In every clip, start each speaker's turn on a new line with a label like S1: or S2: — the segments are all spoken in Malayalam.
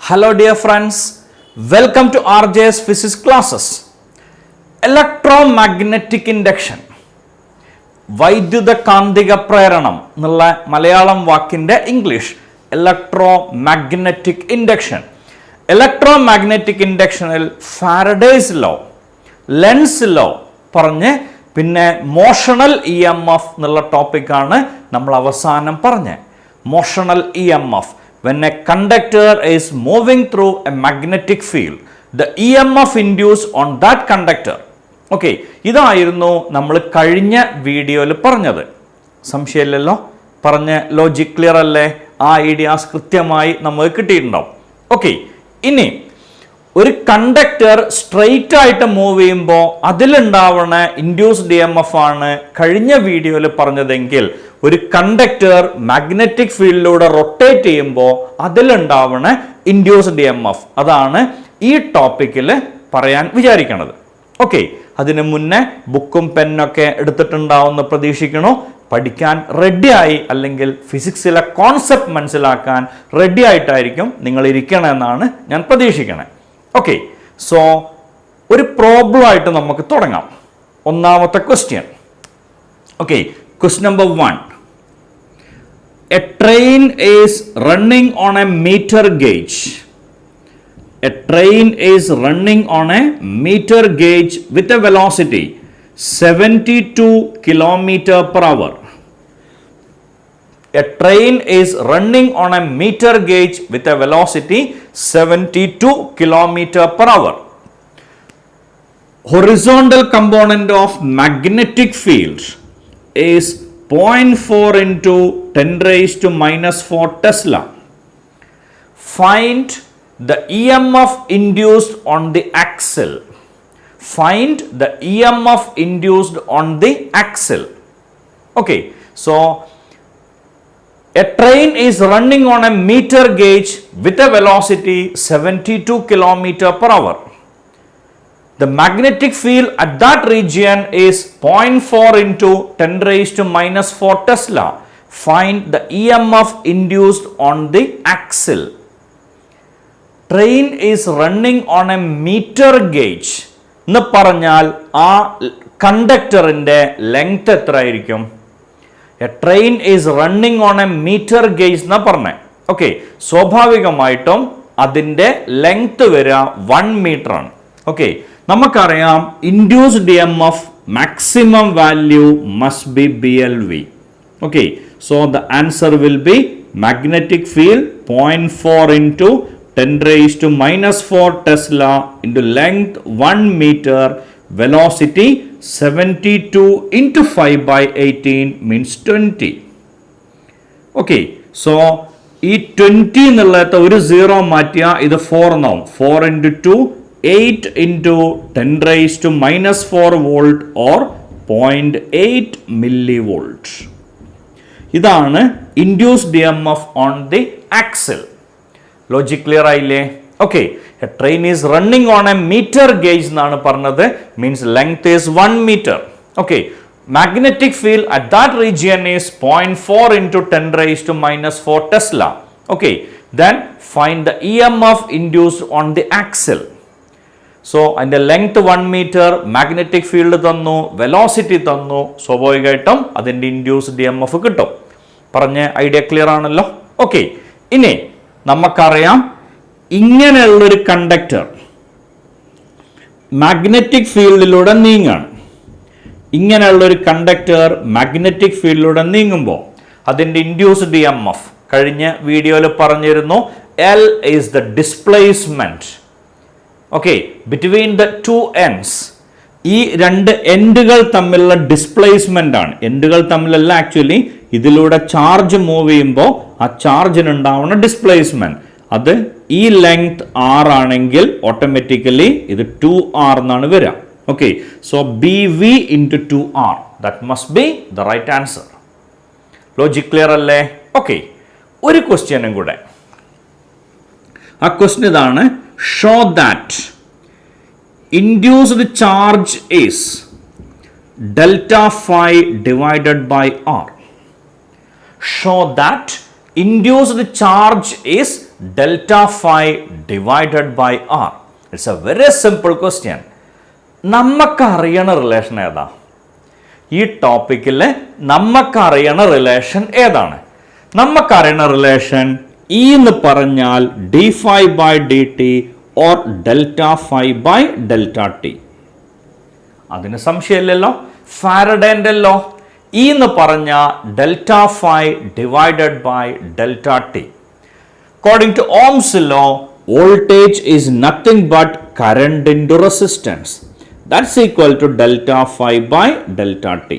S1: Hello dear friends, welcome to RJ's physics classes. Electromagnetic induction, വൈദ്യുത കാന്തിക പ്രേരണം എന്നുള്ള മലയാളം വാക്കിൻ്റെ ഇംഗ്ലീഷ് ഇലക്ട്രോമാഗ്നറ്റിക് ഇൻഡക്ഷൻ. ഇലക്ട്രോമാഗ്നറ്റിക് ഇൻഡക്ഷനിൽ ഫാരഡേസ് ലോ, ലെൻസ് ലോ പറഞ്ഞ് പിന്നെ മോഷണൽ EMF എന്നുള്ള ടോപ്പിക്കാണ് നമ്മൾ അവസാനം പറഞ്ഞത്. Motional EMF, when a conductor is moving through a magnetic field, the EMF induced on that conductor. Okay, ഇതായിരുന്നു നമ്മൾ കഴിഞ്ഞ വീഡിയോയിൽ പറഞ്ഞത്. സംശയമില്ലല്ലോ? പറഞ്ഞ ലോജിക് ക്ലിയർ അല്ലേ? ആ ഐഡിയാസ് കൃത്യമായി നമുക്ക് കിട്ടിയിട്ടുണ്ടാവും. ഓക്കെ, ഇനി ഒരു കണ്ടക്ടർ സ്ട്രെയിറ്റ് ആയിട്ട് മൂവ് ചെയ്യുമ്പോൾ അതിലുണ്ടാവുന്ന ഇൻഡ്യൂസ്ഡ് EMF ആണ് കഴിഞ്ഞ വീഡിയോയിൽ പറഞ്ഞതെങ്കിൽ ഒരു കണ്ടക്ടർ മാഗ്നറ്റിക് ഫീൽഡിലൂടെ റൊട്ടേറ്റ് ചെയ്യുമ്പോൾ അതിലുണ്ടാവുന്ന ഇൻഡ്യൂസ്ഡ് EMF, അതാണ് ഈ ടോപ്പിക്കിൽ പറയാൻ വിചാരിക്കുന്നത്. ഓക്കെ, അതിന് മുന്നേ ബുക്കും പെന്നൊക്കെ എടുത്തിട്ടുണ്ടാവുമെന്ന് പ്രതീക്ഷിക്കണോ? പഠിക്കാൻ റെഡിയായി, അല്ലെങ്കിൽ ഫിസിക്സിലെ കോൺസെപ്റ്റ് മനസ്സിലാക്കാൻ റെഡി ആയിട്ടായിരിക്കും നിങ്ങൾ ഇരിക്കണമെന്നാണ് ഞാൻ പ്രതീക്ഷിക്കണേ. ഓക്കെ, സോ ഒരു പ്രോബ്ലം ആയിട്ട് നമുക്ക് തുടങ്ങാം. ഒന്നാമത്തെ question. Okay, question number 1. A train is running on a meter gauge. A train is running on a meter gauge with a velocity 72 km/h. A train is running on a meter gauge with a velocity 72 km/h. Horizontal component of magnetic field is 0.4 into 10 raised to minus 4 Tesla. Find the EMF induced on the axle. Find the EMF induced on the axle. Okay, so a train is running on a meter gauge with a velocity 72 km/h. The magnetic field at that region is 0.4 into 10 raised to minus 4 Tesla. Find the EMF induced on the axle. Train is running on a meter gauge എന്ന് പറഞ്ഞാൽ ആ കണ്ടക്ടറിൻ്റെ ലെങ്ത് എത്ര ആയിരിക്കും? A train is running on a metre gauge എന്നാ പറഞ്ഞത്. ഓക്കെ, സ്വാഭാവികമായിട്ടും അതിൻ്റെ ലെങ്ത് വരിക 1 മീറ്റർ ആണ്. ഓക്കെ, നമുക്കറിയാം induced EMF maximum value must be BLV. Okay, so the answer will be magnetic field 0.4 into 10 raised to minus 4 Tesla into length 1 meter, velocity 72 into 5 by 18 means 20. Okay, so ഈ 20 എന്നുള്ളത് ഒരു 0 മാറ്റിയാൽ ഇത് 4 എന്നാവും. 4 into 2, 8 into 10 raised to minus 4 volt or 0.8 millivolt. ഇതാണ് induced EMF on the axle. Logic clear ആയില്ലേ? Okay, a train is running on a metre gauge എന്നാണ് പറഞ്ഞത്, means length is 1 metre. Okay, magnetic field at that region is 0.4 into 10 raised to minus 4 Tesla. Okay, then find the EMF induced on the axle. So അതിൻ്റെ ലെങ്ത് 1 മീറ്റർ, മാഗ്നറ്റിക് ഫീൽഡ് തന്നു, വെലോസിറ്റി തന്നു, സ്വാഭാവികമായിട്ടും അതിൻ്റെ ഇൻഡ്യൂസ്ഡ് EMF കിട്ടും. പറഞ്ഞ ഐഡിയ ക്ലിയർ ആണല്ലോ? ഓക്കെ, ഇനി നമുക്കറിയാം ഇങ്ങനെയുള്ളൊരു കണ്ടക്ടർ മാഗ്നറ്റിക് ഫീൽഡിലൂടെ നീങ്ങാണ്. ഇങ്ങനെയുള്ളൊരു കണ്ടക്ടർ മാഗ്നറ്റിക് ഫീൽഡിലൂടെ നീങ്ങുമ്പോൾ അതിൻ്റെ ഇൻഡ്യൂസ്ഡ് EMF കഴിഞ്ഞ വീഡിയോയിൽ പറഞ്ഞിരുന്നു. L is the displacement. Okay, between the 2 ends. ഈ രണ്ട് എൻഡുകൾ തമ്മിലുള്ള ഡിസ്പ്ലേസ്മെന്റ് ആണ്. എൻഡുകൾ തമ്മിലല്ല, ആക്ച്വലി ഇതിലൂടെ ചാർജ് മൂവ് ചെയ്യുമ്പോൾ ആ ചാർജിനുണ്ടാവുന്ന ഡിസ്പ്ലേസ്മെന്റ്. അത് ഈ ലെങ്ത് R ആണെങ്കിൽ ഓട്ടോമാറ്റിക്കലി ഇത് 2R എന്നാണ് വരിക. Okay, so BV into 2R, that must be the right answer. Logic clear അല്ലേ? ഓക്കെ, ഒരു ക്വസ്റ്റ്യനും കൂടെ. ആ ക്വസ്റ്റ്യൻ ഇതാണ്. Show that induced charge is delta phi divided by R. Show that induced charge is delta phi divided by r? It's a very simple question. നമുക്കറിയണ റിലേഷൻ ഏതാ? ഈ ടോപ്പിക്കിൽ നമുക്കറിയണ റിലേഷൻ ഏതാണ്? നമുക്കറിയണ റിലേഷൻ E എന്ന് പറഞ്ഞാൽ d phi by dt or delta phi by delta t. അതിന് സംശയമില്ലല്ലോ. ഫാരഡേന്റെ ലോ E എന്ന് പറഞ്ഞ delta phi divided by delta t. According to Ohm's law, voltage is nothing but current into resistance. That's equal to delta phi by delta t.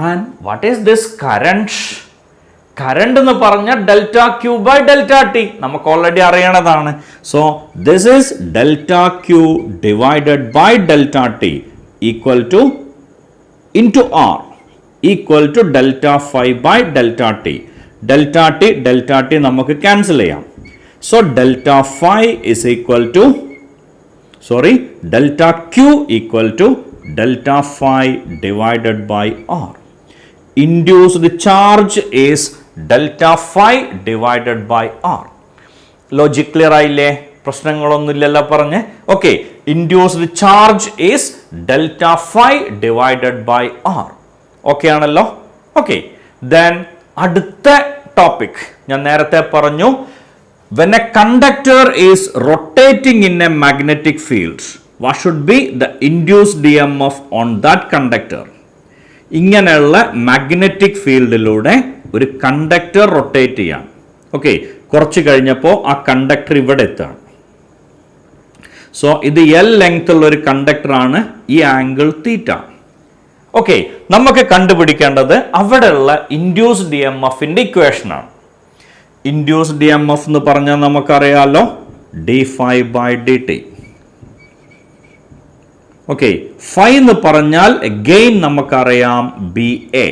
S1: And what is this current? Current എന്ന് പറഞ്ഞ delta Q by delta T നമുക്ക് ഓൾറെഡി അറിയണതാണ്. So this is delta Q divided by delta T equal to into R equal to delta phi by delta T. Delta T നമുക്ക് ക്യാൻസൽ ചെയ്യാം. So delta phi is equal to delta Q equal to delta phi divided by R. Induced charge is delta phi divided by r. Logic clear ആയില്ലേ? പ്രശ്നങ്ങളൊന്നുമില്ലല്ലോ പറഞ്ഞ്. Okay, induced charge is delta phi divided by R. Okay ആണല്ലോ? ഓക്കെ, ദെൻ അടുത്ത ടോപ്പിക് ഞാൻ നേരത്തെ പറഞ്ഞു. When a conductor is rotating in a magnetic field, what should be the induced EMF on that conductor? ഇങ്ങനെയുള്ള മാഗ്നറ്റിക് ഫീൽഡിലൂടെ ഒരു കണ്ടക്ടർ റൊട്ടേറ്റ് ചെയ്യാം. ഓക്കെ, കുറച്ച് കഴിഞ്ഞപ്പോൾ ആ കണ്ടക്ടർ ഇവിടെ എത്താണ്. സോ ഇത് എൽ ലെങ്ത് ഉള്ള ഒരു കണ്ടക്ടറാണ്. ഈ ആംഗിൾ തീറ്റ. ഓക്കെ, നമുക്ക് കണ്ടുപിടിക്കേണ്ടത് അവിടെയുള്ള ഇൻഡ്യൂസ്ഡ് EMFന്റെ ഇക്വേഷനാണ്. ഇൻഡ്യൂസ്ഡ് EMF എന്ന് പറഞ്ഞാൽ നമുക്കറിയാലോ, d phi by dt. Okay, phi എന്ന് പറഞ്ഞാൽ അഗെയിൻ നമുക്കറിയാം B A.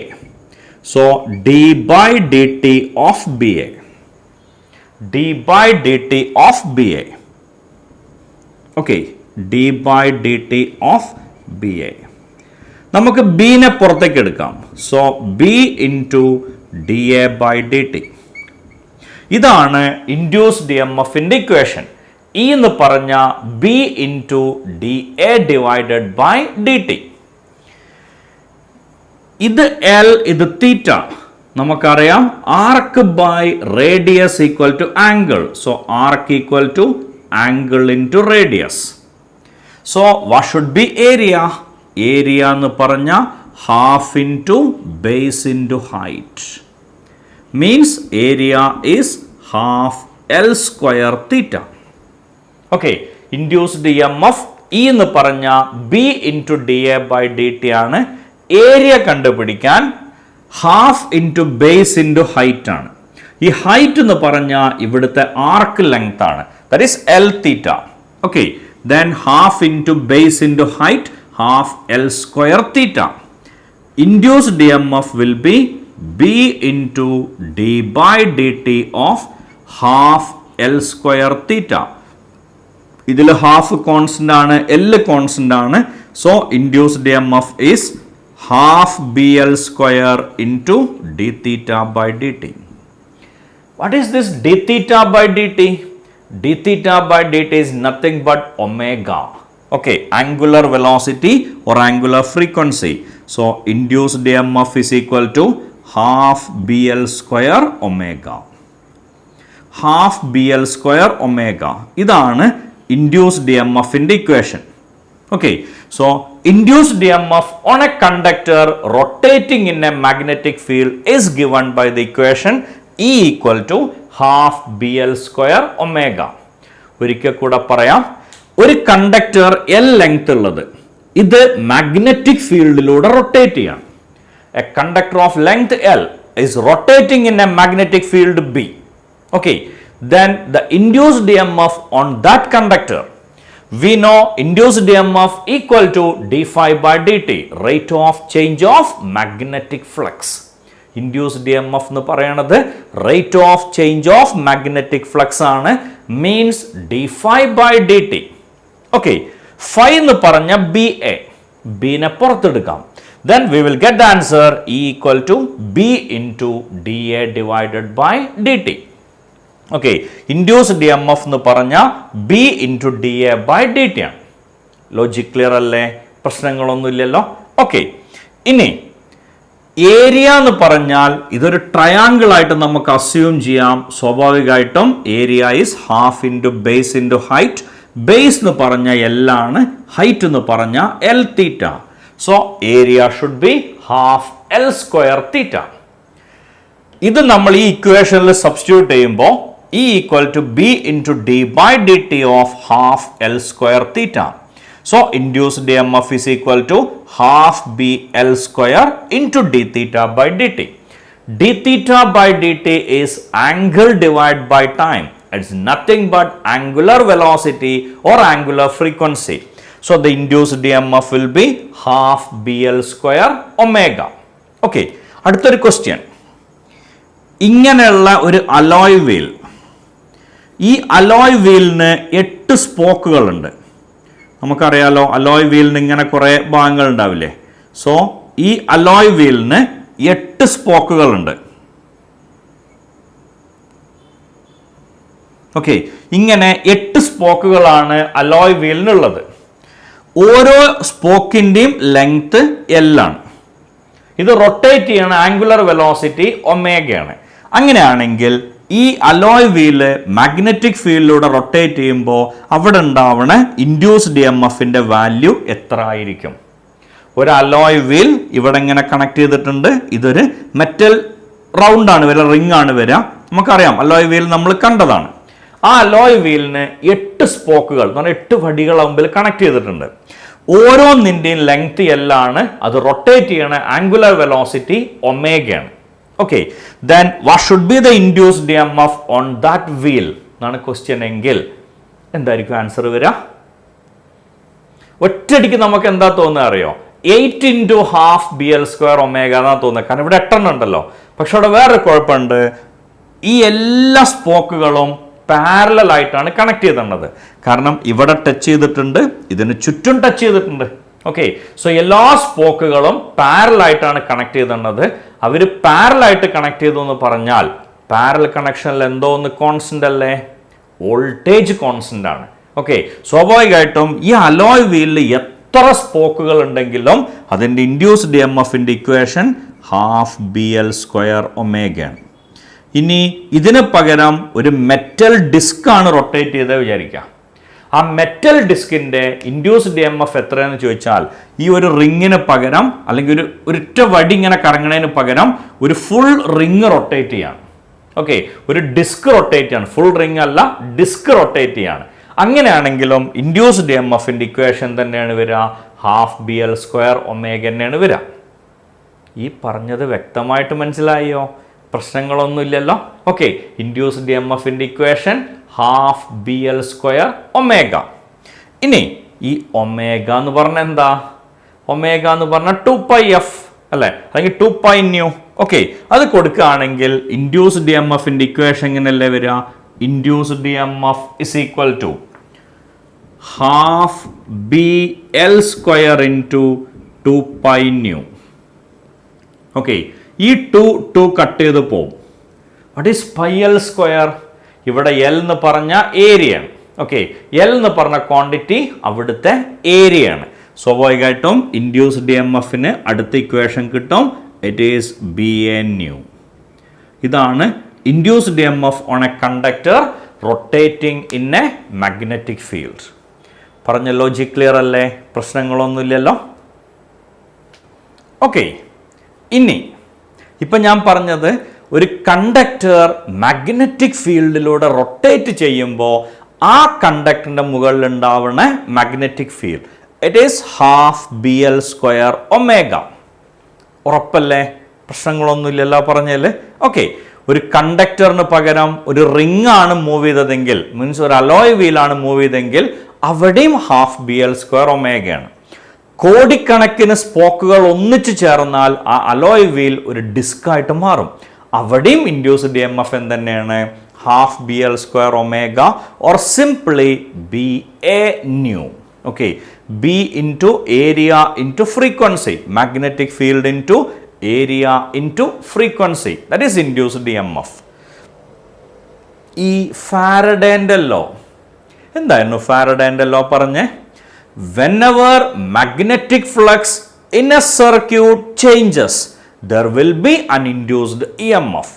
S1: So d by d t of B A. D by d t of B A. Okay, d by d t of B A. നമുക്ക് ബിനെ പുറത്തേക്ക് എടുക്കാം. So B into d A by d t. ഇതാണ് ഇൻഡ്യൂസ്ഡ് EMFന്റെ ഇക്വേഷൻ. ഇ എന്ന് പറഞ്ഞ B into d A divided by d t. ഇത് എൽ, ഇത് തീറ്റ. നമുക്കറിയാം arc by radius equal to angle. So arc equal to angle into radius. So what should be area? Area എന്ന് പറഞ്ഞ half into base into height. Means area is half L square theta. Okay, induced EMF E എന്ന് പറഞ്ഞ B into d A by d t ആണ്. ഏരിയ കണ്ടുപിടിക്കാൻ half into base into height ആണ്. ഈ ഹൈറ്റ് എന്ന് പറഞ്ഞാൽ ഇവിടുത്തെ ആർക്ക് ലെങ്ത് ആണ്. That is L theta. Okay, then half into base into height, half L square theta. Induced EMF will be B into d by d t of half L square theta. ഇതിൽ ഹാഫ് കോൺസ്റ്റന്റ് ആണ്, എൽ കോൺസ്റ്റന്റ് ആണ്. So induced EMF is half B L square into d theta by d t. What is this d theta by d t? D theta by d t is nothing but omega. Okay, angular velocity or angular frequency. So induced EMF is equal to half B L square omega. Half B L square omega. ഇതാണ് induced EMFന്റെ equation. Okay, so induced EMF on a conductor rotating in a magnetic field is given by the equation E equal to half BL square omega. ഒരിക്കൽ കൂടെ പറയാം, ഒരു കണ്ടക്ടർ എൽ ലെങ്ത് ഉള്ളത്, ഇത് മാഗ്നറ്റിക് ഫീൽഡിലൂടെ റൊട്ടേറ്റ് ചെയ്യാം. A conductor of length L is rotating in a magnetic field B. Okay, then the induced EMF on that conductor, we know induced EMF equal to d phi by dt, rate of change of magnetic flux. Induced EMF എന്ന് പറയുന്നത് rate of change of magnetic flux ആണ്, means d phi by dt. Okay, phi എന്ന് പറഞ്ഞ BA, B നെ പുറത്തെടുക്കാം. Then we will get the answer E equal to B into dA divided by dt. Okay, induced E M F എന്ന് പറഞ്ഞാൽ B into d A by d t ആണ്. ലോജിക് ക്ലിയർ അല്ലേ? പ്രശ്നങ്ങളൊന്നുമില്ലല്ലോ. ഓക്കെ, ഇനി ഏരിയ എന്ന് പറഞ്ഞാൽ ഇതൊരു ട്രയാങ്കിൾ ആയിട്ട് നമുക്ക് അസ്യൂം ചെയ്യാം. സ്വാഭാവികമായിട്ടും area is half into base into height. Base എന്ന് പറഞ്ഞാൽ എൽ ആണ്, ഹൈറ്റ് എന്ന് പറഞ്ഞാൽ L theta. So area should be half L square theta. ഇത് നമ്മൾ ഈ ഇക്വേഷനിൽ സബ്സ്റ്റിറ്റ്യൂട്ട് ചെയ്യുമ്പോൾ E equal to B into d by d t of half L square theta. So induced EMF is equal to half BL square into d theta by dt. D theta by dt is angle divided by time. It's nothing but angular velocity or angular frequency. So the induced EMF will be half BL square omega. Okay, അടുത്തൊരു ക്വസ്റ്റ്യൻ. ഇങ്ങനെയുള്ള ഒരു അലോയ് വീൽ, ഈ അലോയ് വീലിന് 8 സ്പോക്കുകളുണ്ട്. നമുക്കറിയാലോ അലോയ് വീലിന് ഇങ്ങനെ കുറേ ഭാഗങ്ങൾ ഉണ്ടാവില്ലേ. സോ ഈ അലോയ് വീലിന് 8 സ്പോക്കുകളുണ്ട്. ഓക്കെ, ഇങ്ങനെ 8 സ്പോക്കുകളാണ് അലോയ് വീലിനുള്ളത്. ഓരോ സ്പോക്കിൻ്റെയും ലെങ്ത് എൽ ആണ്. ഇത് റൊട്ടേറ്റ് ചെയ്യണ ആംഗുലർ വെലോസിറ്റി ഒമേഗയാണ്. അങ്ങനെയാണെങ്കിൽ ഈ അലോയ് വീല് മാഗ്നറ്റിക് ഫീൽഡിലൂടെ റൊട്ടേറ്റ് ചെയ്യുമ്പോൾ അവിടെ ഉണ്ടാവണ ഇൻഡ്യൂസ്ഡ് ഇ എം എഫിൻ്റെ വാല്യൂ എത്ര ആയിരിക്കും? ഒരു അലോയ് വീൽ ഇവിടെ ഇങ്ങനെ കണക്ട് ചെയ്തിട്ടുണ്ട്. ഇതൊരു മെറ്റൽ റൗണ്ട് ആണ് വരിക, റിംഗ് ആണ് വരിക. നമുക്കറിയാം അലോയ് വീൽ നമ്മൾ കണ്ടതാണ്. ആ അലോയ് വീലിന് 8 സ്പോക്കുകൾ എന്ന് പറഞ്ഞാൽ 8 വടികൾ മുമ്പിൽ കണക്ട് ചെയ്തിട്ടുണ്ട്. ഓരോന്നിൻ്റെയും ലെങ്ത് എല്ലാണ്. അത് റൊട്ടേറ്റ് ചെയ്യണ ആംഗുലർ വെലോസിറ്റി ഒമേഗയാണ്. Okay, then what should be the induced EMF on that wheel? എന്നാണ് ക്വസ്റ്റ്യൻ എങ്കിൽ എന്തായിരിക്കും ആൻസർ വരിക? ഒറ്റയടിക്ക് നമുക്ക് എന്താ തോന്നുക അറിയോ? 8 into half B L square omega എന്നാ തോന്നുന്നത്. കാരണം ഇവിടെ 8 ഉണ്ടല്ലോ. പക്ഷെ അവിടെ വേറെ കുഴപ്പമുണ്ട്. ഈ എല്ലാ സ്പോക്കുകളും പാരലൽ ആയിട്ടാണ് കണക്ട് ചെയ്തിട്ടുള്ളത്. കാരണം ഇവിടെ ടച്ച് ചെയ്തിട്ടുണ്ട്, ഇതിന് ചുറ്റും ടച്ച് ചെയ്തിട്ടുണ്ട്. ഓക്കെ, സോ എല്ലാ സ്പോക്കുകളും പാരലൽ ആയിട്ടാണ് കണക്ട് ചെയ്തിട്ടുള്ളത്. അവർ പാരലൽ ആയിട്ട് കണക്ട് ചെയ്തു എന്ന് പറഞ്ഞാൽ പാരലൽ കണക്ഷനിൽ എന്തോ ഒന്ന് കോൺസ്റ്റന്റ് അല്ലേ? വോൾട്ടേജ് കോൺസ്റ്റന്റ് ആണ്. ഓക്കെ, സ്വാഭാവികമായിട്ടും ഈ അലോയ് വീലിൽ എത്ര സ്പോക്കുകൾ ഉണ്ടെങ്കിലും അതിൻ്റെ ഇൻഡ്യൂസ്ഡ് ഇ എം എഫിൻ്റെ equation half B L square ഒമേഗയാണ്. ഇനി ഇതിന് പകരം ഒരു മെറ്റൽ ഡിസ്ക് ആണ് റൊട്ടേറ്റ് ചെയ്തത് വിചാരിക്കാം. ആ മെറ്റൽ ഡിസ്കിൻ്റെ ഇൻഡ്യൂസ്ഡ് ഇ എം എഫ് എത്രയെന്ന് ചോദിച്ചാൽ ഈ ഒരു റിങ്ങിന് പകരം അല്ലെങ്കിൽ ഒരൊറ്റ വടി ഇങ്ങനെ കറങ്ങണതിന് പകരം ഒരു ഫുൾ റിങ് റൊട്ടേറ്റ് ചെയ്യാണ്. ഓക്കെ, ഒരു ഡിസ്ക് റൊട്ടേറ്റ് ചെയ്യാണ്. ഫുൾ റിങ് അല്ല, ഡിസ്ക് റൊട്ടേറ്റ് ചെയ്യാണ്. അങ്ങനെയാണെങ്കിലും ഇൻഡ്യൂസ്ഡ് ഇ എം എഫിൻ്റെ ഇക്വേഷൻ തന്നെയാണ് വരിക, half B L square omega തന്നെയാണ് വരിക. ഈ പറഞ്ഞത് വ്യക്തമായിട്ട് മനസ്സിലായോ? പ്രശ്നങ്ങളൊന്നുമില്ലല്ലോ. ഓക്കെ, ഇൻഡ്യൂസ്ഡ് ഇ എം എഫിൻ്റെ equation half B L square omega. ഇനി ഈ ഒമേഗ എന്ന് പറഞ്ഞാൽ എന്താ? ഒമേഗ എന്ന് പറഞ്ഞാൽ 2πf അല്ലേ, അല്ലെങ്കിൽ 2π ന്യൂ. ഓക്കെ, അത് കൊടുക്കുകയാണെങ്കിൽ ഇൻഡ്യൂസ്ഡ് ഇ എം എഫിൻ്റെ ഇക്വേഷൻ എങ്ങനെയല്ലേ വരിക? Induced E M F is equal to half B L square into 2π nu. Okay, ഈ 2 കട്ട് ചെയ്ത് പോകും. What is pi L square? ഇവിടെ എൽ എന്ന് പറഞ്ഞ ഏരിയയാണ്. ഓക്കെ, എൽ എന്ന് പറഞ്ഞ ക്വാണ്ടിറ്റി അവിടുത്തെ ഏരിയയാണ്. സ്വാഭാവികമായിട്ടും ഇൻഡ്യൂസ്ഡ് ഇ എം എഫിന് അടുത്ത ഇക്വേഷൻ കിട്ടും. It is B A nu. ഇതാണ് induced E M F on a conductor rotating in a magnetic field. പറഞ്ഞ ലോജിക് ക്ലിയർ അല്ലേ? പ്രശ്നങ്ങളൊന്നുമില്ലല്ലോ. ഓക്കെ, ഇനി ഇപ്പം ഞാൻ പറഞ്ഞത് ഒരു കണ്ടക്ടർ മാഗ്നറ്റിക് ഫീൽഡിലൂടെ റൊട്ടേറ്റ് ചെയ്യുമ്പോൾ ആ കണ്ടക്ടറിൻ്റെ മുകളിൽ ഉണ്ടാവുന്ന magnetic field it is half B L square omega. ഉറപ്പല്ലേ? പ്രശ്നങ്ങളൊന്നുമില്ലല്ലോ പറഞ്ഞാൽ. ഓക്കെ, ഒരു കണ്ടക്ടറിന് പകരം ഒരു റിംഗ് ആണ് മൂവ് ചെയ്തതെങ്കിൽ, മീൻസ് ഒരു അലോയ് വീലാണ് മൂവ് ചെയ്തെങ്കിൽ അവിടെയും ഹാഫ് ബി എൽ സ്ക്വയർ ഒമേഗയാണ്. കോടിക്കണക്കിന് സ്പോക്കുകൾ ഒന്നിച്ചു ചേർന്നാൽ ആ അലോയ് വീൽ ഒരു ഡിസ്ക് ആയിട്ട് മാറും. അവിടെയും ഇൻഡ്യൂസ്ഡ് ഇ എം എഫ് തന്നെയാണ് half B L square omega or simply B A new. Okay, B into area into frequency, magnetic field into area into frequency, that is induced E M F. ഈ ഫാരഡേന്റെ ലോ എന്തായിരുന്നു? ഫാരഡേന്റെ ലോ പറഞ്ഞേ. whenever magnetic flux in a circuit changes there will be an induced EMF.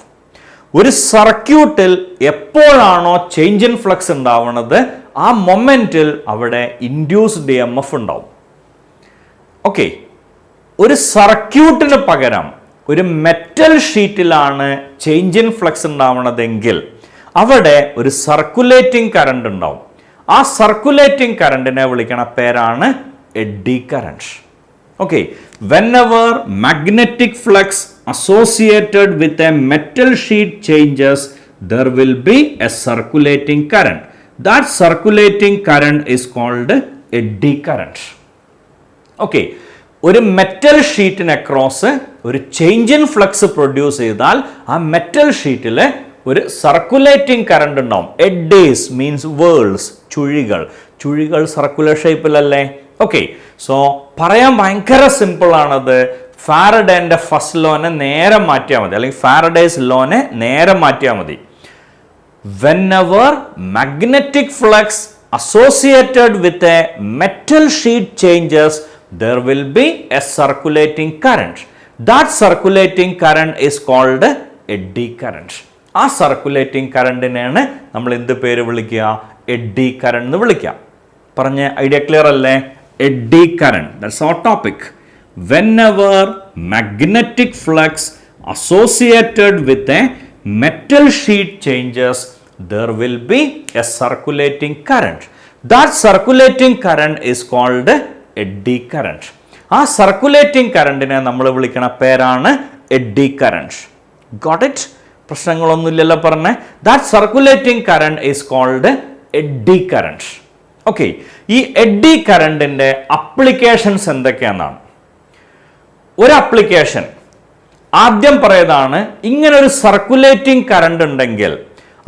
S1: ഒരു സർക്യൂട്ടിൽ എപ്പോഴാണോ ചേഞ്ച് ഇൻ ഫ്ലക്സ് ഉണ്ടാവുന്നത് ആ മൊമെന്റിൽ അവിടെ ഇൻഡ്യൂസ്ഡ് EMF ഉണ്ടാവും. ഓക്കെ, ഒരു സർക്യൂട്ടിന് പകരം ഒരു മെറ്റൽ ഷീറ്റിലാണ് ചേഞ്ച് ഇൻ ഫ്ലക്സ് ഉണ്ടാവുന്നതെങ്കിൽ അവിടെ ഒരു സർക്കുലേറ്റിംഗ് കറണ്ട് ഉണ്ടാവും. ആ സർക്കുലേറ്റിംഗ് കറണ്ടിനെ വിളിക്കണ പേരാണ് eddy current. Okay, whenever magnetic flux associated with a metal sheet changes there will be a circulating current. That circulating current is called eddy current. Okay, ഒരു മെറ്റൽ ഷീറ്റിന് അക്രോസ് ഒരു ചേഞ്ച് ഇൻ ഫ്ലക്സ് പ്രൊഡ്യൂസ് ചെയ്താൽ ആ മെറ്റൽ ഷീറ്റിൽ ഒരു സർക്കുലേറ്റിംഗ് കറണ്ട് ഉണ്ടാവും. എഡ്ഡീസ് മീൻസ് വേൾസ്, ചുഴികൾ സർക്കുലർ ഷേപ്പിലല്ലേ. ഓക്കെ, സോ പറയാൻ ഭയങ്കര സിമ്പിൾ ആണത്. ഫാരഡേന്റെ ഫസ്റ്റ് ലോനെ നേരെ മാറ്റിയാൽ മതി, അല്ലെങ്കിൽ ഫാരഡേസ് ലോനെ നേരെ മാറ്റിയാൽ മതി. whenever magnetic flux associated with a metal sheet changes there will be a circulating current. That circulating current is called eddy current. ആ സർക്കുലേറ്റിംഗ് കറണ്ടിനെയാണ് നമ്മൾ എന്ത് പേര് വിളിക്കുക? എഡ്ഡി കറണ്ട് എന്ന് വിളിക്കുക. പറഞ്ഞ ഐഡിയ ക്ലിയർ അല്ലേ? Eddy current, that's our topic. whenever magnetic flux associated with a metal sheet changes there will be a circulating current. That circulating current is called eddy current. ആ സർക്കുലേറ്റിംഗ് കറണ്ടിനെ നമ്മൾ വിളിക്കണ പേരാണ് എഡ്ഡി കറണ്ട്. Got it? പ്രശ്നങ്ങളൊന്നുമില്ലല്ലോ പറഞ്ഞേ. That circulating current is called eddy current. Okay, ഈ എഡ്ഡി കറണ്ടിന്റെ അപ്ലിക്കേഷൻസ് എന്തൊക്കെയാണെന്നാണ്. ഒരു അപ്ലിക്കേഷൻ ആദ്യം പറയതാണ്, ഇങ്ങനെ ഒരു സർക്കുലേറ്റിംഗ് കറണ്ട് ഉണ്ടെങ്കിൽ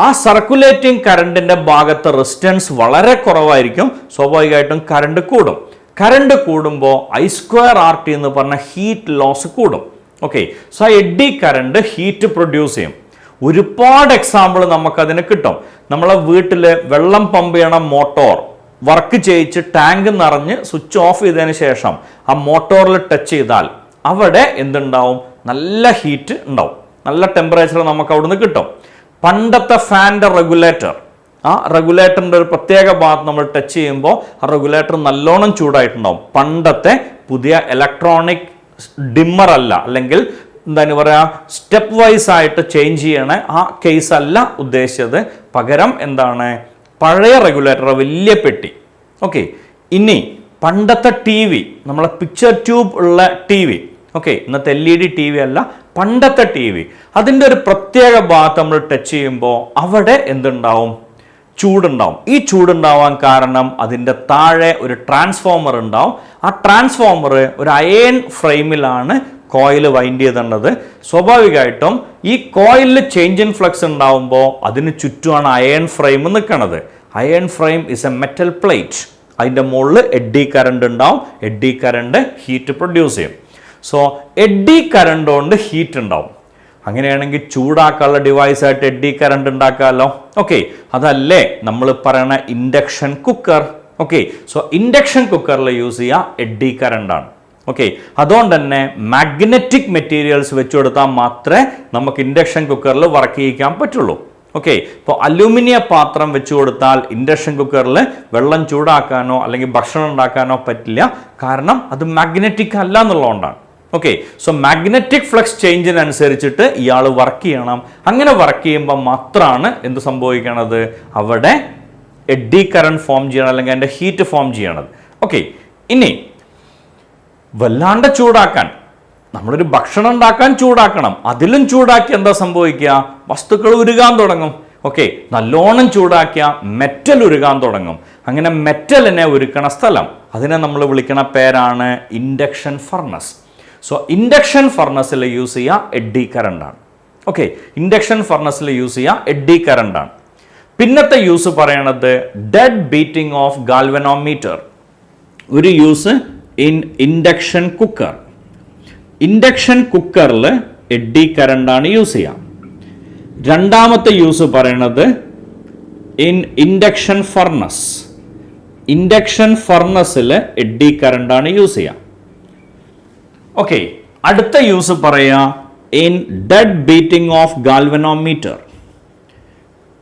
S1: ആ സർക്കുലേറ്റിംഗ് കറണ്ടിന്റെ ഭാഗത്ത് റെസിസ്റ്റൻസ് വളരെ കുറവായിരിക്കും. സ്വാഭാവികമായിട്ടും കറണ്ട് കൂടും. കറണ്ട് കൂടുമ്പോൾ I²RT എന്ന് പറഞ്ഞ ഹീറ്റ് ലോസ് കൂടും. Okay, so eddy current heat produce ചെയ്യും. ഒരുപാട് എക്സാമ്പിൾ നമുക്കതിന് കിട്ടും. നമ്മളെ വീട്ടിൽ വെള്ളം പമ്പ് ചെയ്യണ മോട്ടോർ വർക്ക് ചെയ്യിച്ച് ടാങ്ക് നിറഞ്ഞ് സ്വിച്ച് ഓഫ് ചെയ്തതിന് ശേഷം ആ മോട്ടോറിൽ ടച്ച് ചെയ്താൽ അവിടെ എന്തുണ്ടാവും? നല്ല ഹീറ്റ് ഉണ്ടാവും, നല്ല ടെമ്പറേച്ചർ നമുക്ക് അവിടുന്ന് കിട്ടും. പണ്ടത്തെ ഫാൻ്റെ റെഗുലേറ്റർ, ആ റെഗുലേറ്ററിൻ്റെ ഒരു പ്രത്യേക ഭാഗത്ത് നമ്മൾ ടച്ച് ചെയ്യുമ്പോൾ ആ റെഗുലേറ്റർ നല്ലോണം ചൂടായിട്ടുണ്ടാവും. പണ്ടത്തെ പുതിയ ഇലക്ട്രോണിക് ഡിമ്മർ അല്ല, അല്ലെങ്കിൽ എന്താണ് പറയുക, സ്റ്റെപ്പ് വൈസ് ആയിട്ട് ചേഞ്ച് ചെയ്യണ ആ കേസ് അല്ല ഉദ്ദേശിച്ചത്. പകരം എന്താണ്, പഴയ റെഗുലേറ്റർ, വലിയ പെട്ടി. ഓക്കെ, ഇനി പണ്ടത്തെ TV, നമ്മളെ പിക്ചർ ട്യൂബ് ഉള്ള TV, ഓക്കെ, ഇന്നത്തെ LED TV അല്ല, പണ്ടത്തെ TV, അതിൻ്റെ ഒരു പ്രത്യേക ഭാഗത്ത് നമ്മൾ ടച്ച് ചെയ്യുമ്പോൾ അവിടെ എന്തുണ്ടാവും? ചൂടുണ്ടാവും. ഈ ചൂടുണ്ടാവാൻ കാരണം അതിൻ്റെ താഴെ ഒരു ട്രാൻസ്ഫോമർ ഉണ്ടാവും. ആ ട്രാൻസ്ഫോമർ ഒരു അയൺ ഫ്രെയിമിലാണ് കോയിൽ വൈൻഡ് ചെയ്തേണ്ടത്. സ്വാഭാവികമായിട്ടും ഈ കോയിലിൽ ചേഞ്ച് ഇൻ ഫ്ലക്സ് ഉണ്ടാവുമ്പോൾ അതിന് ചുറ്റുമാണ് അയൺ ഫ്രെയിം നിൽക്കുന്നത്. Iron frame is A metal plate. അതിൻ്റെ മുകളിൽ എഡ്ഡി കറണ്ട് ഉണ്ടാവും. എഡ്ഡി കറണ്ട് ഹീറ്റ് പ്രൊഡ്യൂസ് ചെയ്യും. സോ എഡ്ഡി കറണ്ട് കൊണ്ട് ഹീറ്റ് ഉണ്ടാവും. അങ്ങനെയാണെങ്കിൽ ചൂടാക്കാനുള്ള ഡിവൈസായിട്ട് എഡ്ഡി കറണ്ട് ഉണ്ടാക്കാമല്ലോ. ഓക്കെ, അതല്ലേ നമ്മൾ പറയണ induction cooker. Okay, so induction കുക്കറിൽ യൂസ് ചെയ്യുക എഡ്ഡി കറണ്ടാണ്. ഓക്കെ, അതുകൊണ്ട് തന്നെ മാഗ്നറ്റിക് മെറ്റീരിയൽസ് വെച്ച് കൊടുത്താൽ മാത്രമേ നമുക്ക് ഇൻഡക്ഷൻ കുക്കറിൽ വർക്ക് ചെയ്യിക്കാൻ പറ്റുള്ളൂ. ഓക്കെ, ഇപ്പോൾ അലൂമിനിയ പാത്രം വെച്ച് കൊടുത്താൽ ഇൻഡക്ഷൻ കുക്കറിൽ വെള്ളം ചൂടാക്കാനോ അല്ലെങ്കിൽ ഭക്ഷണം ഉണ്ടാക്കാനോ പറ്റില്ല. കാരണം അത് മാഗ്നറ്റിക് അല്ല എന്നുള്ളതുകൊണ്ടാണ്. ഓക്കെ, സോ മാഗ്നറ്റിക് ഫ്ലക്സ് ചേഞ്ചിനനുസരിച്ചിട്ട് ഇയാൾ വർക്ക് ചെയ്യണം. അങ്ങനെ വർക്ക് ചെയ്യുമ്പോൾ മാത്രമാണ് എന്ത് സംഭവിക്കണത്? അവിടെ എഡ്ഡി കറണ്ട് ഫോം ചെയ്യണം, അല്ലെങ്കിൽ അതിൻ്റെ ഹീറ്റ് ഫോം ചെയ്യണത്. ഓക്കെ, ഇനി വല്ലാണ്ട് ചൂടാക്കാൻ, നമ്മളൊരു ഭക്ഷണം ഉണ്ടാക്കാൻ ചൂടാക്കണം. അതിലും ചൂടാക്കി എന്താ സംഭവിക്കുക? വസ്തുക്കൾ ഉരുകാൻ തുടങ്ങും. ഓക്കെ, നല്ലോണം ചൂടാക്കിയ മെറ്റൽ ഉരുകാൻ തുടങ്ങും. അങ്ങനെ മെറ്റലിനെ ഉരുക്കണ സ്ഥലം, അതിനെ നമ്മൾ വിളിക്കണ പേരാണ് ഇൻഡക്ഷൻ ഫർണസ്. സോ ഇൻഡക്ഷൻ ഫർണസിൽ യൂസ് ചെയ്യുക എഡ്ഡി കറണ്ടാണ്. ഓക്കെ, ഇൻഡക്ഷൻ ഫർണസിൽ യൂസ് ചെയ്യുക എഡ്ഡി കറണ്ടാണ്. പിന്നത്തെ യൂസ് പറയണത് ഡെഡ് ബീറ്റിംഗ് ഓഫ് ഗാൽവനോമീറ്റർ. ഒരു use in induction cooker. Induction കുക്കറിൽ എഡ്ഡി കറണ്ടാണ് യൂസ് ചെയ്യുക. രണ്ടാമത്തെ യൂസ് പറയണത് ഇൻ ഇൻഡക്ഷൻ ഫർണസ്. ഇൻഡക്ഷൻ ഫർണസിൽ എഡ്ഡി കറണ്ടാണ് യൂസ് ചെയ്യുക. ഓക്കെ, അടുത്ത യൂസ് പറയാ in dead beating of galvanometer.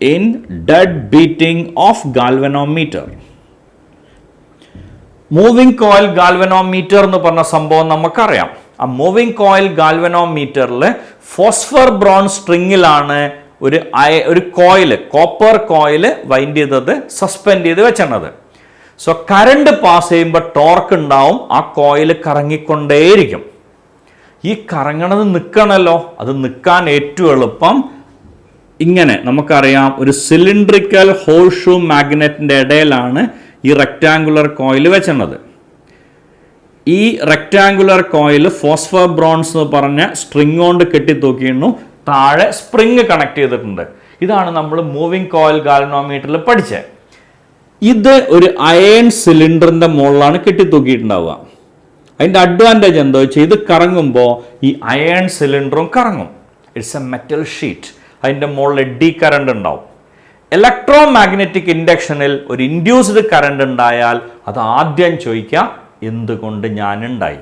S1: In dead beating of galvanometer. Moving coil galvanometer എന്ന് പറഞ്ഞ സംഭവം നമുക്കറിയാം. ആ മൂവിംഗ് കോയിൽ ഗാൽവനോമീറ്ററിൽ ഫോസ്ഫർ ബ്രോൺ സ്ട്രിങ്ങിലാണ് ഒരു കോയിൽ, കോപ്പർ കോയിൽ വൈൻഡ് ചെയ്തത് സസ്പെൻഡ് ചെയ്ത് വെച്ചത്. സോ കറണ്ട് പാസ് ചെയ്യുമ്പോൾ ടോർക്ക് ഉണ്ടാവും, ആ കോയിൽ കറങ്ങിക്കൊണ്ടേയിരിക്കും. ഈ കറങ്ങണത് നിൽക്കണമല്ലോ, അത് നിൽക്കാൻ ഏറ്റവും എളുപ്പം ഇങ്ങനെ നമുക്കറിയാം ഒരു സിലിണ്ട്രിക്കൽ ഹോൾ ഷൂ മാഗ്നറ്റിൻ്റെ ഇടയിലാണ് ഈ റെക്റ്റാങ്കുലർ കോയിൽ വെച്ചത്. ഈ റെക്റ്റാങ്കുലർ കോയിൽ ഫോസ്ഫർ ബ്രോൺസ് എന്ന് പറഞ്ഞ സ്ട്രിങ് കൊണ്ട് കെട്ടിത്തൂക്കിയിരുന്നു, താഴെ സ്പ്രിങ് കണക്ട് ചെയ്തിട്ടുണ്ട്. ഇതാണ് നമ്മൾ മൂവിംഗ് കോയിൽ ഗാൽവനോമീറ്ററിൽ പഠിച്ചത്. ഇത് ഒരു അയൺ സിലിണ്ടറിന്റെ മുകളിലാണ് കെട്ടിത്തൂക്കിയിട്ടുണ്ടാവുക. അതിൻ്റെ അഡ്വാൻറ്റേജ് എന്താ വെച്ചാൽ ഇത് കറങ്ങുമ്പോൾ ഈ അയൺ സിലിണ്ടറും കറങ്ങും. It's A metal sheet. അതിൻ്റെ മുകളിൽ എഡ്ഡി കറണ്ട് ഉണ്ടാവും. ഇലക്ട്രോ മാഗ്നറ്റിക് ഇൻഡക്ഷനിൽ ഒരു ഇൻഡ്യൂസ്ഡ് കറണ്ട് ഉണ്ടായാൽ അത് ആദ്യം ചോദിക്കുക എന്തുകൊണ്ട് ഞാനുണ്ടായി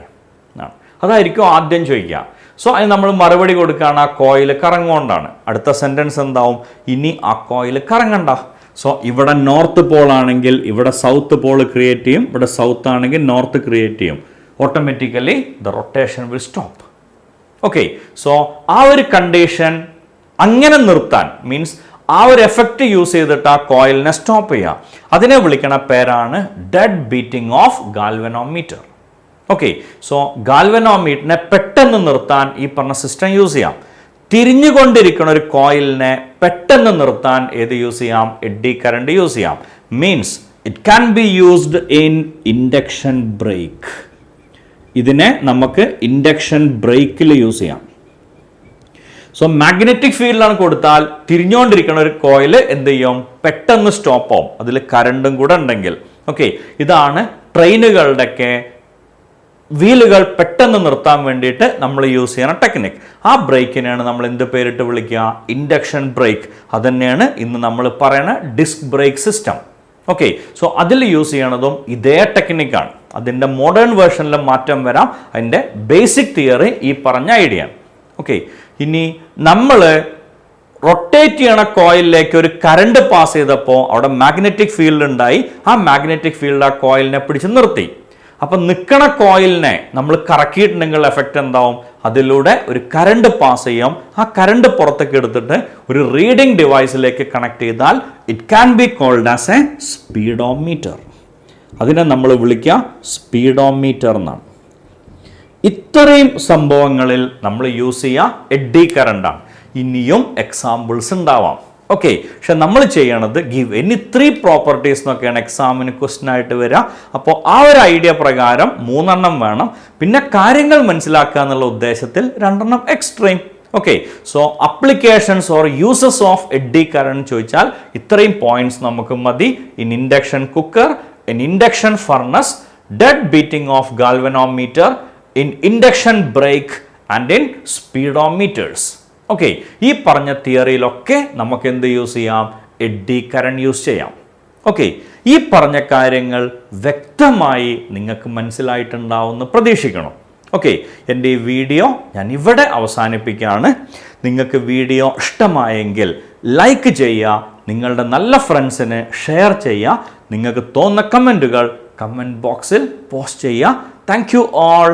S1: എന്നാണ്. അതായിരിക്കും ആദ്യം ചോദിക്കുക. സോ അത് നമ്മൾ മറുപടി കൊടുക്കുകയാണ് ആ കോയിൽ കറങ്ങുകൊണ്ടാണ്. അടുത്ത സെൻറ്റൻസ് എന്താവും, ഇനി ആ കോയിൽ കറങ്ങണ്ട. സോ ഇവിടെ നോർത്ത് പോൾ ആണെങ്കിൽ ഇവിടെ സൗത്ത് പോൾ ക്രിയേറ്റ് ചെയ്യും, ഇവിടെ സൗത്ത് ആണെങ്കിൽ നോർത്ത് ക്രിയേറ്റ് ചെയ്യും. Automatically the rotation will stop. Okay, so ആ ഒരു കണ്ടീഷൻ അങ്ങനെ നിർത്താൻ മീൻസ് ആ ഒരു എഫക്റ്റ് യൂസ് ചെയ്തിട്ട് ആ കോയിലിനെ സ്റ്റോപ്പ് ചെയ്യുക. അതിനെ വിളിക്കണ പേരാണ് dead beating of galvanometer. Okay, so ഗാൽവനോമീറ്ററിനെ പെട്ടെന്ന് നിർത്താൻ ഈ പറഞ്ഞ സിസ്റ്റം യൂസ് ചെയ്യാം. തിരിഞ്ഞുകൊണ്ടിരിക്കുന്ന ഒരു കോയിലിനെ പെട്ടെന്ന് നിർത്താൻ ഏത് യൂസ് ചെയ്യാം, എഡ്ഡി കറണ്ട് യൂസ് ചെയ്യാം. Means it can be used in induction brake. ഇതിനെ നമുക്ക് ഇൻഡക്ഷൻ ബ്രേക്കിൽ യൂസ് ചെയ്യാം. സോ മാഗ്നറ്റിക് ഫീൽഡിലാണ് കൊടുത്താൽ തിരിഞ്ഞുകൊണ്ടിരിക്കുന്ന ഒരു കോയിൽ എന്ത് ചെയ്യും, പെട്ടെന്ന് സ്റ്റോപ്പ് ആവും, അതിൽ കറണ്ടും കൂടെ ഉണ്ടെങ്കിൽ. ഓക്കെ, ഇതാണ് ട്രെയിനുകളുടെയൊക്കെ വീലുകൾ പെട്ടെന്ന് നിർത്താൻ വേണ്ടിയിട്ട് നമ്മൾ യൂസ് ചെയ്യുന്ന ടെക്നിക്. ആ ബ്രേക്കിനെയാണ് നമ്മൾ എന്ത് പേരിട്ട് വിളിക്കുക, ഇൻഡക്ഷൻ ബ്രേക്ക്. അതുതന്നെയാണ് ഇന്ന് നമ്മൾ പറയുന്ന disc brake system. Okay, so അതിൽ യൂസ് ചെയ്യണതും ഇതേ ടെക്നിക്കാണ്. അതിൻ്റെ മോഡേൺ വേർഷനിൽ മാറ്റം വരാം. അതിൻ്റെ ബേസിക് തിയറി ഈ പറഞ്ഞ ഐഡിയ. ഓക്കെ, ഇനി നമ്മൾ റൊട്ടേറ്റ് ചെയ്യണ കോയിലിലേക്ക് ഒരു കറണ്ട് പാസ് ചെയ്തപ്പോൾ അവിടെ മാഗ്നറ്റിക് ഫീൽഡ് ഉണ്ടായി. ആ മാഗ്നറ്റിക് ഫീൽഡ് ആ കോയിലിനെ പിടിച്ച് നിർത്തി. അപ്പം നിൽക്കണ കോയിലിനെ നമ്മൾ കറക്കിയിട്ടുണ്ടെങ്കിൽ എഫക്റ്റ് എന്താവും, അതിലൂടെ ഒരു കറണ്ട് പാസ് ചെയ്യും. ആ കറണ്ട് പുറത്തേക്ക് എടുത്തിട്ട് ഒരു റീഡിംഗ് ഡിവൈസിലേക്ക് കണക്ട് ചെയ്താൽ it can be called as a speedometer. അതിനെ നമ്മൾ വിളിക്കുക സ്പീഡോമീറ്റർ എന്നാണ്. ഇത്രയും സംഭവങ്ങളിൽ നമ്മൾ യൂസ് ചെയ്യുക എഡ്ഡി കറണ്ടാണ്. ഇനിയും എക്സാമ്പിൾസ് ഉണ്ടാവാം. ഓക്കെ, പക്ഷെ നമ്മൾ ചെയ്യണത് ഗിവ് എനി 3 പ്രോപ്പർട്ടീസ് എന്നൊക്കെയാണ് എക്സാമിന് ക്വസ്റ്റ്യൻ ആയിട്ട് വരിക. അപ്പോൾ ആ ഒരു ഐഡിയ പ്രകാരം 3 എണ്ണം വേണം. പിന്നെ കാര്യങ്ങൾ മനസ്സിലാക്കുക എന്നുള്ള ഉദ്ദേശത്തിൽ 2 എണ്ണം extreme. Okay, so applications or uses of eddy current ചോദിച്ചാൽ ഇത്രയും പോയിന്റ്സ് നമുക്ക് മതി. In induction cooker, in induction furnace, dead beating of galvanometer, in induction brake and in speedometers. Okay, ഈ പറഞ്ഞ തിയറിയിലൊക്കെ നമുക്ക് എന്ത് യൂസ് ചെയ്യാം, എഡ്ഡി കറണ്ട് യൂസ് ചെയ്യാം. ഓക്കെ, ഈ പറഞ്ഞ കാര്യങ്ങൾ വ്യക്തമായി നിങ്ങൾക്ക് മനസ്സിലായിട്ടുണ്ടാവുമെന്ന് പ്രതീക്ഷിക്കണം. ഓക്കെ, എൻ്റെ ഈ വീഡിയോ ഞാൻ ഇവിടെ അവസാനിപ്പിക്കുകയാണ്. നിങ്ങൾക്ക് വീഡിയോ ഇഷ്ടമായെങ്കിൽ ലൈക്ക് ചെയ്യുക, നിങ്ങളുടെ നല്ല ഫ്രണ്ട്സിന് ഷെയർ ചെയ്യുക, നിങ്ങൾക്ക് തോന്നുന്ന കമൻറ്റുകൾ കമൻറ്റ് ബോക്സിൽ പോസ്റ്റ് ചെയ്യുക. Thank you all.